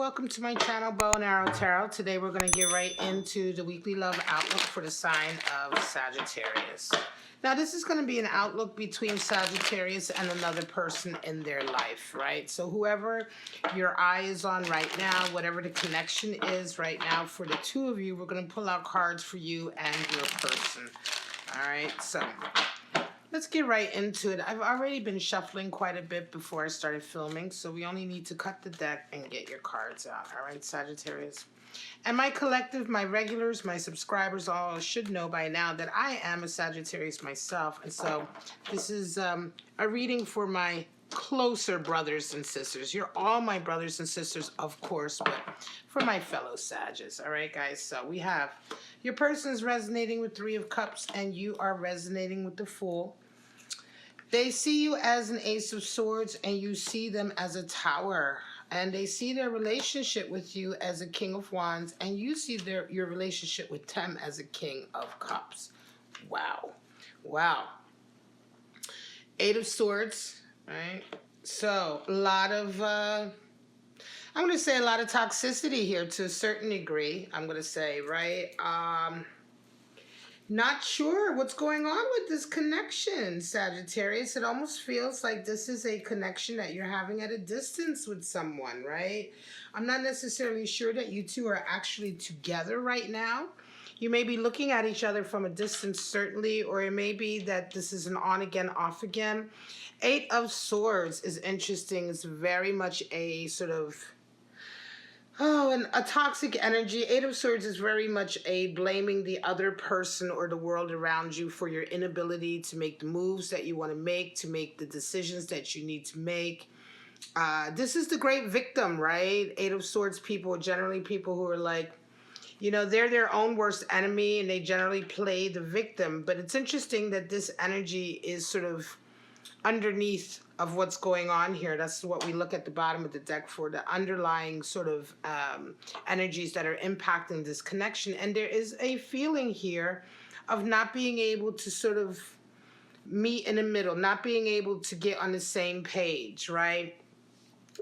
welcome to my channel, Bow and Arrow Tarot. Today we're going to get right into the weekly love outlook for the sign of Sagittarius. Now this is going to be an outlook between Sagittarius and another person in their life, right? So whoever your eye is on right now, whatever the connection is right now for the two of you, we're going to pull out cards for you and your person. All right, so let's get right into it. I've already been shuffling quite a bit before I started filming, so we only need to cut the deck and get your cards out. All right, Sagittarius. And my collective, my regulars, my subscribers all should know by now that I am a Sagittarius myself. And so this is a reading for my closer brothers and sisters. You're all my brothers and sisters, of course, but for my fellow Sages. All right, guys. So we have your person is resonating with Three of Cups and you are resonating with the Fool. They see you as an Ace of Swords and you see them as a Tower. And they see their relationship with you as a King of Wands and you see your relationship with them as a King of Cups. Wow. Wow. Eight of Swords, right? So a lot of, I'm going to say a lot of toxicity here to a certain degree, I'm going to say, right? Not sure what's going on with this connection, Sagittarius. It almost feels like this is a connection that you're having at a distance with someone, right? I'm not necessarily sure that you two are actually together right now. You may be looking at each other from a distance, certainly, or it may be that this is an on-again, off-again. Eight of Swords is interesting. It's very much a sort of... and a toxic energy. Eight of Swords is very much a blaming the other person or the world around you for your inability to make the moves that you want to make the decisions that you need to make. This is the great victim, right? Eight of Swords people are generally people who are like, you know, they're their own worst enemy and they generally play the victim. But it's interesting that this energy is sort of underneath of what's going on here. That's what we look at the bottom of the deck for, the underlying sort of energies that are impacting this connection. And there is a feeling here of not being able to sort of meet in the middle, not being able to get on the same page, right?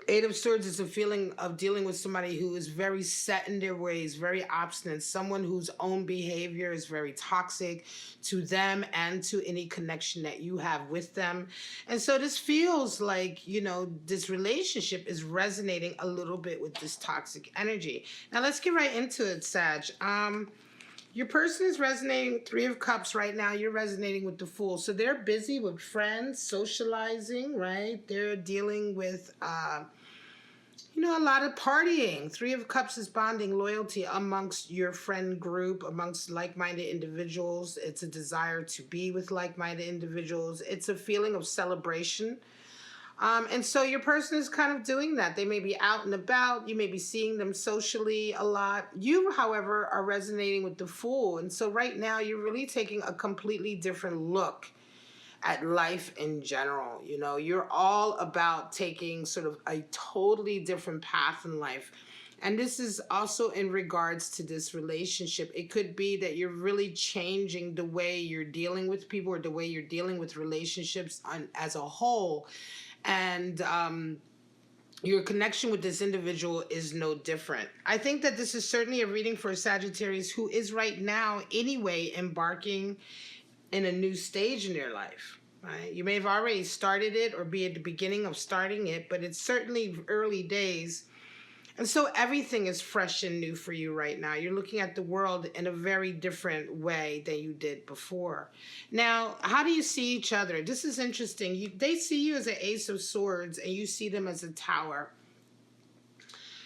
Eight of Swords is a feeling of dealing with somebody who is very set in their ways, very obstinate, someone whose own behavior is very toxic to them and to any connection that you have with them. And so this feels like, you know, this relationship is resonating a little bit with this toxic energy. Now let's get right into it, Sag. Your person is resonating with Three of Cups right now. You're resonating with the Fool. So they're busy with friends, socializing, right? They're dealing with, you know, a lot of partying. Three of Cups is bonding, loyalty amongst your friend group, amongst like-minded individuals. It's a desire to be with like-minded individuals. It's a feeling of celebration. And so your person is kind of doing that. They may be out and about. You may be seeing them socially a lot. You, however, are resonating with the Fool. And so right now you're really taking a completely different look at life in general. You know, you're all about taking sort of a totally different path in life. And this is also in regards to this relationship. It could be that you're really changing the way you're dealing with people or the way you're dealing with relationships as a whole. And your connection with this individual is no different. I think that this is certainly a reading for a Sagittarius who is right now anyway embarking in a new stage in their life. Right? You may have already started it or be at the beginning of starting it, but it's certainly early days. And so everything is fresh and new for you right now. You're looking at the world in a very different way than you did before. Now, how do you see each other? This is interesting. They see you as an Ace of Swords and you see them as a Tower.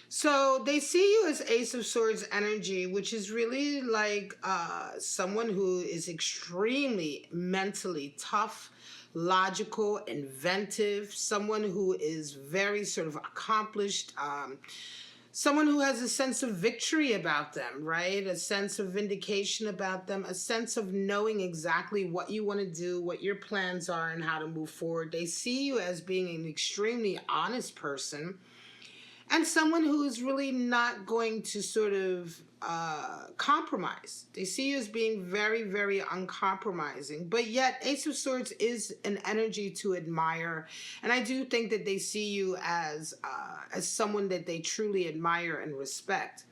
So they see you as Ace of Swords energy, which is really like someone who is extremely mentally tough, logical, inventive, someone who is very sort of accomplished, someone who has a sense of victory about them, right? A sense of vindication about them, a sense of knowing exactly what you want to do, what your plans are, and how to move forward. They see you as being an extremely honest person. and someone who is really not going to sort of compromise. They see you as being very, very uncompromising, but yet Ace of Swords is an energy to admire, and I do think that they see you as someone that they truly admire and respect.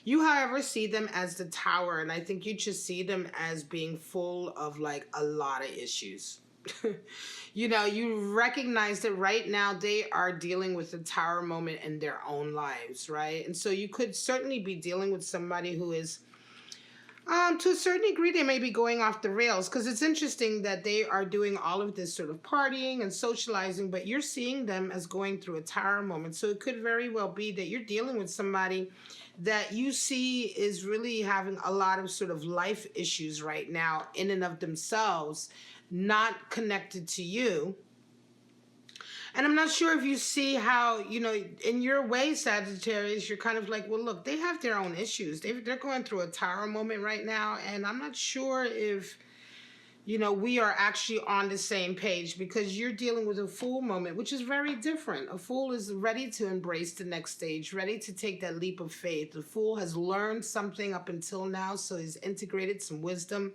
You, however, see them as the Tower, and I think you just see them as being full of like a lot of issues. You know, you recognize that right now they are dealing with the Tower moment in their own lives, right? And so you could certainly be dealing with somebody who is, to a certain degree, they may be going off the rails, because it's interesting that they are doing all of this sort of partying and socializing, but you're seeing them as going through a Tower moment. So it could very well be that you're dealing with somebody that you see is really having a lot of sort of life issues right now in and of themselves, not connected to you. And I'm not sure if you see how, you know, in your way, Sagittarius, you're kind of like, well, look, they have their own issues. They're going through a Tower moment right now. And I'm not sure if, you know, we are actually on the same page, because you're dealing with a Fool moment, which is very different. A Fool is ready to embrace the next stage, ready to take that leap of faith. The Fool has learned something up until now, so he's integrated some wisdom.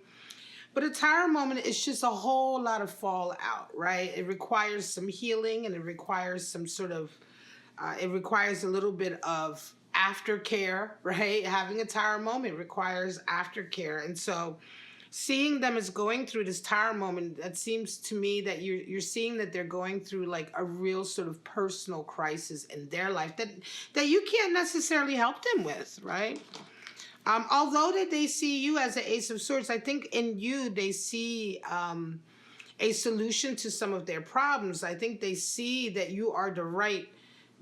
But a Tower moment is just a whole lot of fallout, right? It requires some healing, and it requires some sort of, it requires a little bit of aftercare, right? Having a Tower moment requires aftercare. And so seeing them as going through this Tower moment, that seems to me that you're seeing that they're going through like a real sort of personal crisis in their life that you can't necessarily help them with, right? Although that they see you as an Ace of Swords, I think in you they see a solution to some of their problems. I think they see that you are the right,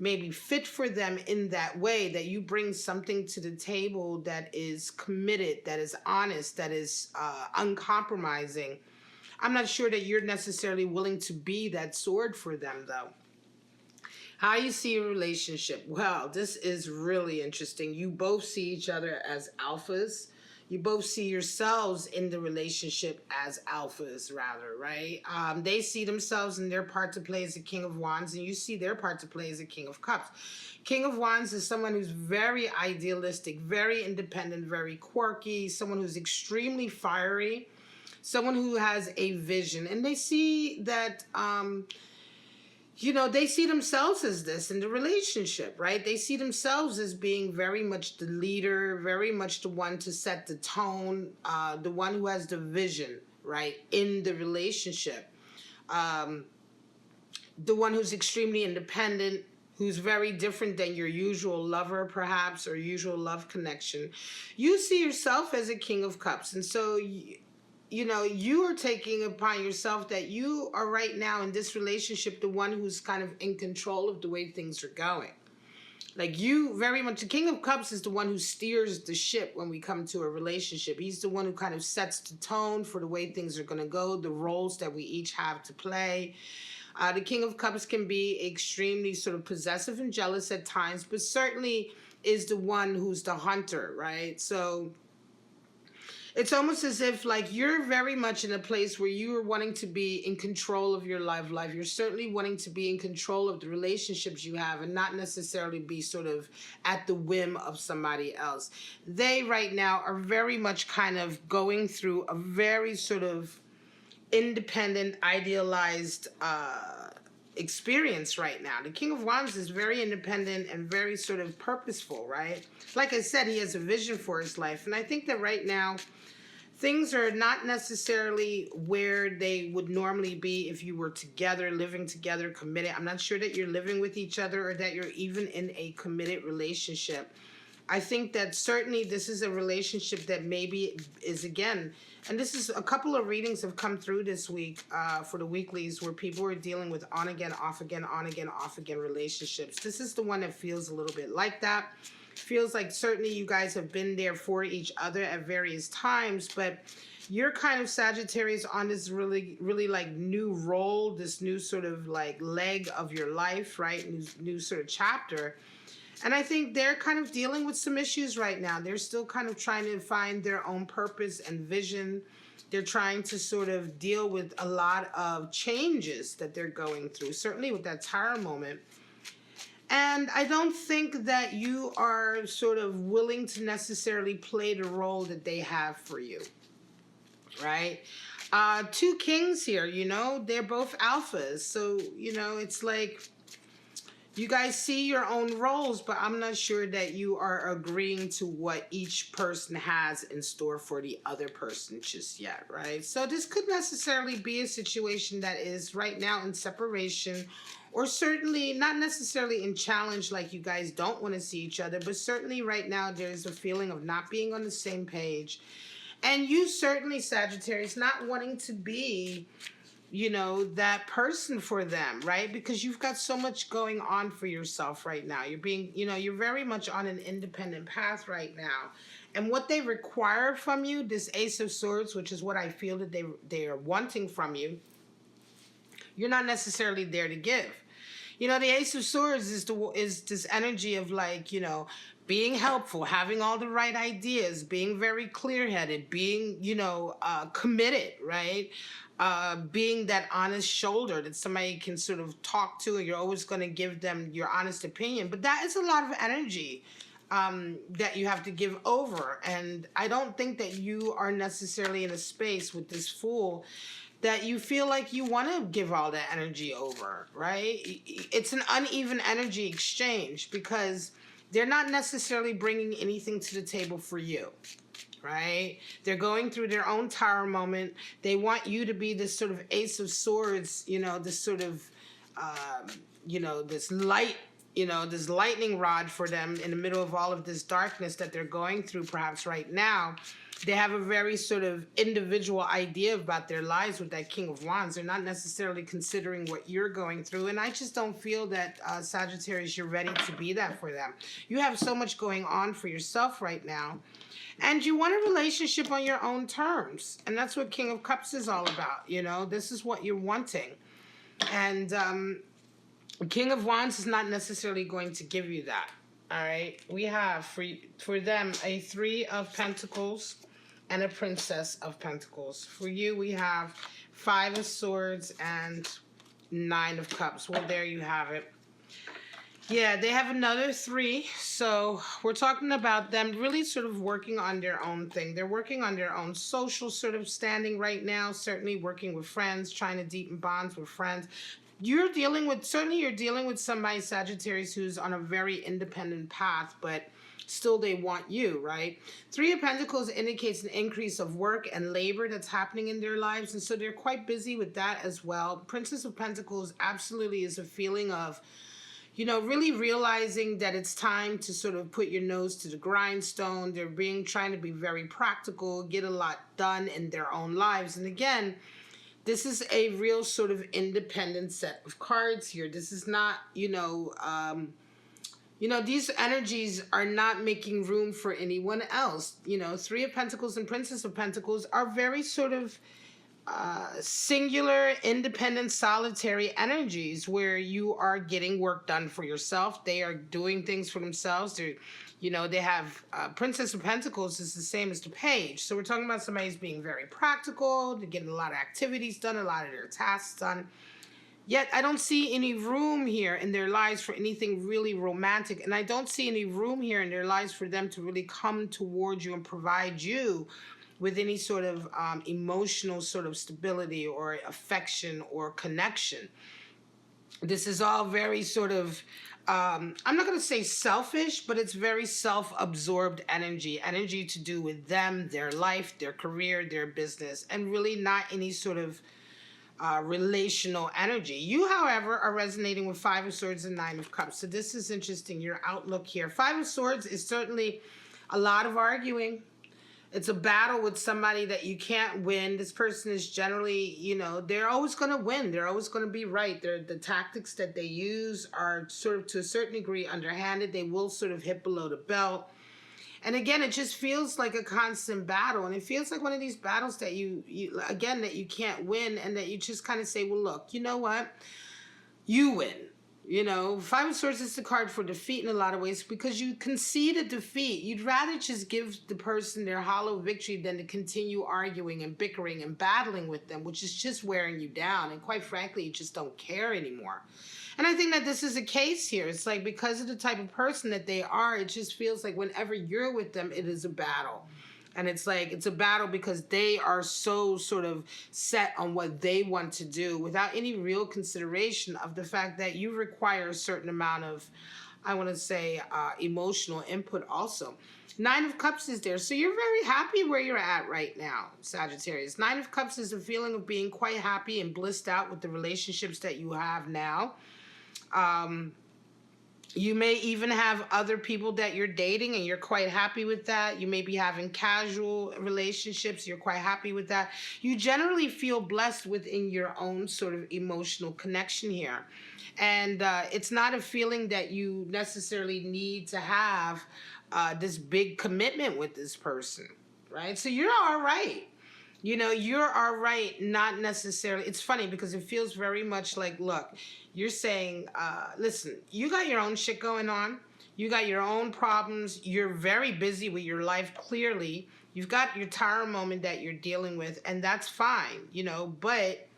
maybe fit for them in that way, that you bring something to the table that is committed, that is honest, that is uncompromising. I'm not sure that you're necessarily willing to be that sword for them, though. How you see a relationship? Well, this is really interesting. You both see each other as alphas. You both see yourselves in the relationship as alphas, rather, right? They see themselves in their part to play as a King of Wands, and you see their part to play as a King of Cups. King of Wands is someone who's very idealistic, very independent, very quirky, someone who's extremely fiery, someone who has a vision. And they see that... you know, they see themselves as this in the relationship, right? They see themselves as being very much the leader, very much the one to set the tone, the one who has the vision, right, in the relationship. The one who's extremely independent, who's very different than your usual lover, perhaps, or usual love connection. You see yourself as a King of Cups. And so... you know, you are taking upon yourself that you are right now in this relationship the one who's kind of in control of the way things are going. Like, you very much, the King of Cups is the one who steers the ship when we come to a relationship. He's the one who kind of sets the tone for the way things are going to go, the roles that we each have to play. The King of Cups can be extremely sort of possessive and jealous at times, but certainly is the one who's the hunter, right? So... it's almost as if, like, you're very much in a place where you are wanting to be in control of your life. You're certainly wanting to be in control of the relationships you have and not necessarily be sort of at the whim of somebody else. They, right now, are very much kind of going through a very sort of independent, idealized experience right now. The King of Wands is very independent and very sort of purposeful, right? Like I said, he has a vision for his life. And I think that right now... things are not necessarily where they would normally be if you were together, living together, committed. I'm not sure that you're living with each other or that you're even in a committed relationship. I think that certainly this is a relationship that maybe is, again, and this is a couple of readings have come through this week for the weeklies where people are dealing with on again, off again, on again, off again relationships. This is the one that feels a little bit like that. Feels like certainly you guys have been there for each other at various times, but you're kind of Sagittarius on this really like new role, this new sort of like leg of your life, right? New sort of chapter. And I think they're kind of dealing with some issues right now. They're still kind of trying to find their own purpose and vision. They're trying to sort of deal with a lot of changes that they're going through, certainly with that Tower moment. And I don't think that you are sort of willing to necessarily play the role that they have for you, right? Two kings here, you know, they're both alphas. So, you know, it's like you guys see your own roles, but I'm not sure that you are agreeing to what each person has in store for the other person just yet, right? So this could necessarily be a situation that is right now in separation, or certainly not necessarily in challenge, like you guys don't want to see each other, but certainly right now there's a feeling of not being on the same page. And you certainly, Sagittarius, not wanting to be, you know, that person for them, right? Because you've got so much going on for yourself right now. You're being, you know, you're very much on an independent path right now. And what they require from you, this Ace of Swords, which is what I feel that they are wanting from you, you're not necessarily there to give. You know, the Ace of Swords is this energy of, like, you know, being helpful, having all the right ideas, being very clear-headed, being, you know, committed, right? Being that honest shoulder that somebody can sort of talk to, and you're always going to give them your honest opinion. But that is a lot of energy that you have to give over. And I don't think that you are necessarily in a space with this Fool that you feel like you want to give all that energy over, right? It's an uneven energy exchange because they're not necessarily bringing anything to the table for you, right? They're going through their own tower moment. They want you to be this sort of Ace of Swords, you know, this sort of, you know, this light, you know, this lightning rod for them in the middle of all of this darkness that they're going through perhaps right now. They have a very sort of individual idea about their lives with that King of Wands. They're not necessarily considering what you're going through. And I just don't feel that, Sagittarius, you're ready to be that for them. You have so much going on for yourself right now. And you want a relationship on your own terms. And that's what King of Cups is all about. You know, this is what you're wanting. And King of Wands is not necessarily going to give you that. All right. We have for them a Three of Pentacles and a Princess of Pentacles. For you, we have Five of Swords and Nine of Cups. Well, there you have it. Yeah, they have another three. So we're talking about them really sort of working on their own thing. They're working on their own social sort of standing right now, certainly working with friends, trying to deepen bonds with friends. You're dealing with somebody, Sagittarius, who's on a very independent path, but still they want you, right? Three of Pentacles indicates an increase of work and labor that's happening in their lives, and so they're quite busy with that as well. Princess of Pentacles absolutely is a feeling of, you know, really realizing that it's time to sort of put your nose to the grindstone. They're trying to be very practical, get a lot done in their own lives. And again, this is a real sort of independent set of cards here. This is not, you know, these energies are not making room for anyone else. You know, Three of Pentacles and Princess of Pentacles are very sort of singular, independent, solitary energies where you are getting work done for yourself. They are doing things for themselves. They're, you know, they have Princess of Pentacles is the same as the Page. So we're talking about somebody who's being very practical. They're getting a lot of activities done, a lot of their tasks done. Yet I don't see any room here in their lives for anything really romantic. And I don't see any room here in their lives for them to really come towards you and provide you with any sort of emotional sort of stability or affection or connection. This is all very sort of, I'm not going to say selfish, but it's very self-absorbed energy to do with them, their life, their career, their business, and really not any sort of relational energy. You, however, are resonating with Five of Swords and Nine of Cups. So this is interesting, your outlook here. Five of Swords is certainly a lot of arguing. It's a battle with somebody that you can't win. This person is generally, you know, they're always going to win. They're always going to be right. The tactics that they use are sort of to a certain degree underhanded. They will sort of hit below the belt. And again, it just feels like a constant battle. And it feels like one of these battles that you again, that you can't win, and that you just kind of say, well, look, you know what? You win. You know, Five of Swords is the card for defeat in a lot of ways because you concede a defeat. You'd rather just give the person their hollow victory than to continue arguing and bickering and battling with them, which is just wearing you down. And quite frankly, you just don't care anymore. And I think that this is a case here. It's like because of the type of person that they are, it just feels like whenever you're with them, it is a battle. And it's like, it's a battle because they are so sort of set on what they want to do without any real consideration of the fact that you require a certain amount of, I want to say, emotional input also. Nine of Cups is there. So you're very happy where you're at right now, Sagittarius. Nine of Cups is a feeling of being quite happy and blissed out with the relationships that you have now. You may even have other people that you're dating and you're quite happy with that. You may be having casual relationships. You're quite happy with that. You generally feel blessed within your own sort of emotional connection here. And it's not a feeling that you necessarily need to have this big commitment with this person, right? So you're all right. You know, you're all right, not necessarily. It's funny because it feels very much like, look, you're saying, listen, you got your own shit going on. You got your own problems. You're very busy with your life, clearly. You've got your tower moment that you're dealing with, and that's fine, you know, but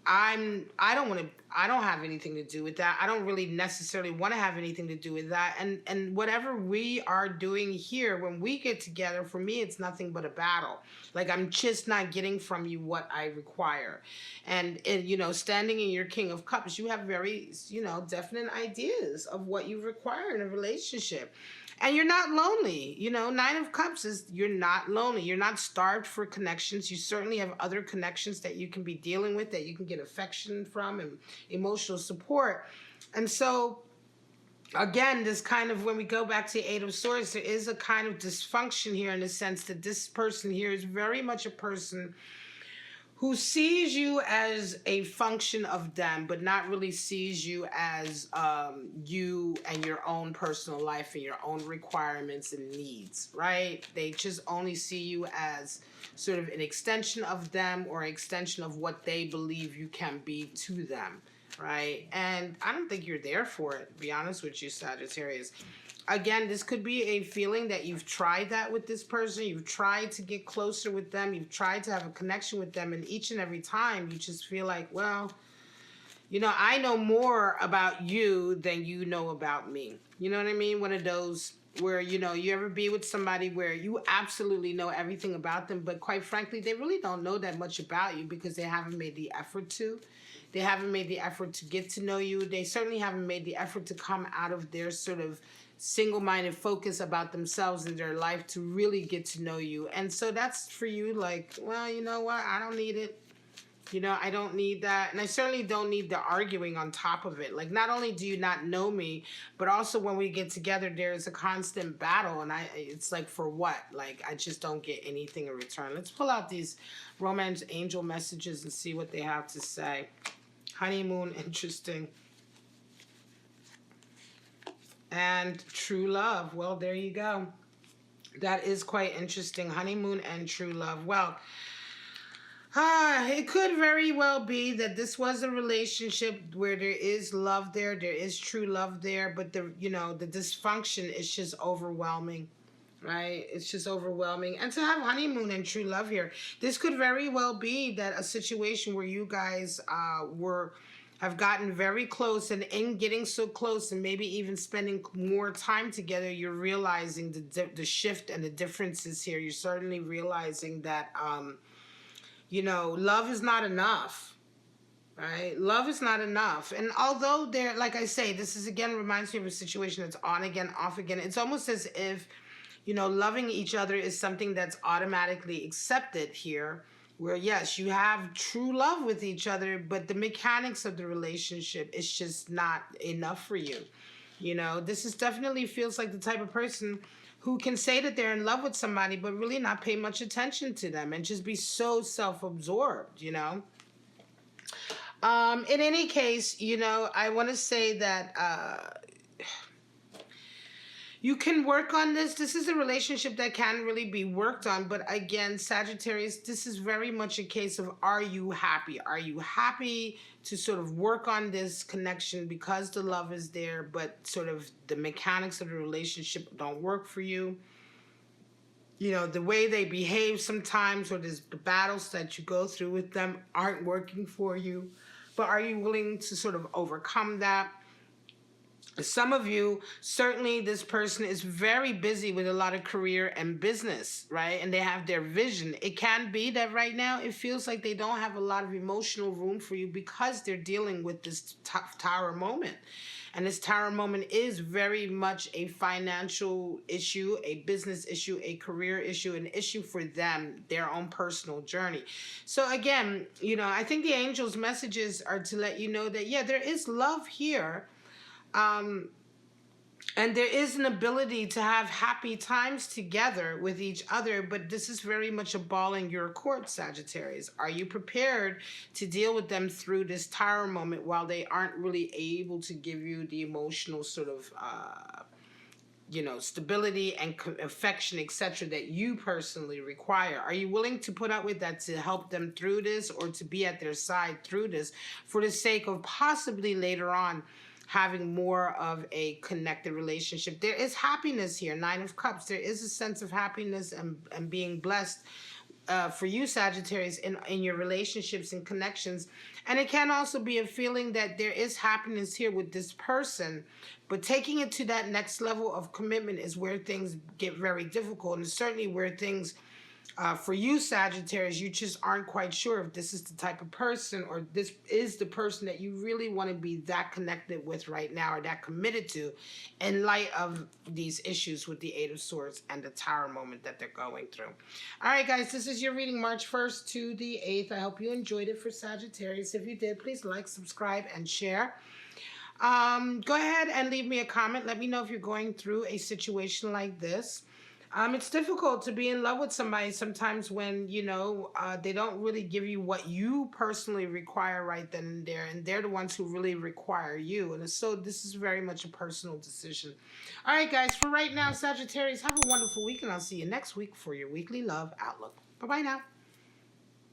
I don't have anything to do with that. I don't really necessarily want to have anything to do with that. And whatever we are doing here, when we get together, for me, it's nothing but a battle. Like, I'm just not getting from you what I require. And you know, standing in your King of Cups, you have very, you know, definite ideas of what you require in a relationship. And you're not lonely. You know, Nine of Cups is you're not lonely. You're not starved for connections. You certainly have other connections that you can be dealing with, that you can get affection from and emotional support. And so, again, this kind of, when we go back to the Eight of Swords, there is a kind of dysfunction here in the sense that this person here is very much a person who sees you as a function of them, but not really sees you as you and your own personal life and your own requirements and needs, right? They just only see you as sort of an extension of them or an extension of what they believe you can be to them, right? And I don't think you're there for it, to be honest with you, Sagittarius. Again, this could be a feeling that you've tried that with this person. You've tried to get closer with them. You've tried to have a connection with them. And each and every time you just feel like, well, you know, I know more about you than you know about me. You know what I mean? One of those where, you know, you ever be with somebody where you absolutely know everything about them, but quite frankly, they really don't know that much about you because they haven't made the effort to. They haven't made the effort to get to know you. They certainly haven't made the effort to come out of their sort of single-minded focus about themselves and their life to really get to know you. And so that's for you, like, well, you know what? I don't need it. You know, I don't need that. And I certainly don't need the arguing on top of it. Like, not only do you not know me, but also when we get together, there's a constant battle. And it's like, for what? Like, I just don't get anything in return. Let's pull out these romance angel messages and see what they have to say. Honeymoon, interesting. And true love. Well, there you go. That is quite interesting. Honeymoon and true love. Well, it could very well be that this was a relationship where there is love there, there is true love there, but the, you know, the dysfunction is just overwhelming, right? It's just overwhelming. And to have honeymoon and true love here, this could very well be that a situation where you guys have gotten very close, and in getting so close and maybe even spending more time together, you're realizing the shift and the differences here. You're certainly realizing that, you know, love is not enough, right? Love is not enough. And although there, like I say, this is again reminds me of a situation that's on again, off again. It's almost as if, you know, loving each other is something that's automatically accepted here, where yes, you have true love with each other, but the mechanics of the relationship is just not enough for you. You know, this is definitely feels like the type of person who can say that they're in love with somebody, but really not pay much attention to them and just be so self-absorbed, you know. In any case, you know, I want to say that, You can work on this. This is a relationship that can really be worked on. But again, Sagittarius, this is very much a case of, are you happy? Are you happy to sort of work on this connection because the love is there, but sort of the mechanics of the relationship don't work for you? You know, the way they behave sometimes, or the battles that you go through with them aren't working for you. But are you willing to sort of overcome that? Some of you, certainly this person is very busy with a lot of career and business, right? And they have their vision. It can be that right now it feels like they don't have a lot of emotional room for you because they're dealing with this tower moment. And this tower moment is very much a financial issue, a business issue, a career issue, an issue for them, their own personal journey. So again, you know, I think the angels' messages are to let you know that, yeah, there is love here. And there is an ability to have happy times together with each other, but this is very much a ball in your court, Sagittarius. Are you prepared to deal with them through this tower moment while they aren't really able to give you the emotional sort of, you know, stability and affection, etc., that you personally require? Are you willing to put up with that to help them through this, or to be at their side through this for the sake of possibly later on having more of a connected relationship? There is happiness here. 9 of Cups. There is a sense of happiness and being blessed for you, Sagittarius, in your relationships and connections. And it can also be a feeling that there is happiness here with this person, but taking it to that next level of commitment is where things get very difficult, and certainly where things, for you, Sagittarius, you just aren't quite sure if this is the type of person, or this is the person that you really want to be that connected with right now, or that committed to, in light of these issues with the 8 of Swords and the tower moment that they're going through. All right, guys, this is your reading March 1st to the 8th. I hope you enjoyed it for Sagittarius. If you did, please like, subscribe, and share. Go ahead and leave me a comment. Let me know if you're going through a situation like this. It's difficult to be in love with somebody sometimes when, you know, they don't really give you what you personally require right then and there, and they're the ones who really require you. And so this is very much a personal decision. All right, guys, for right now, Sagittarius, have a wonderful week, and I'll see you next week for your weekly love outlook. Bye-bye now.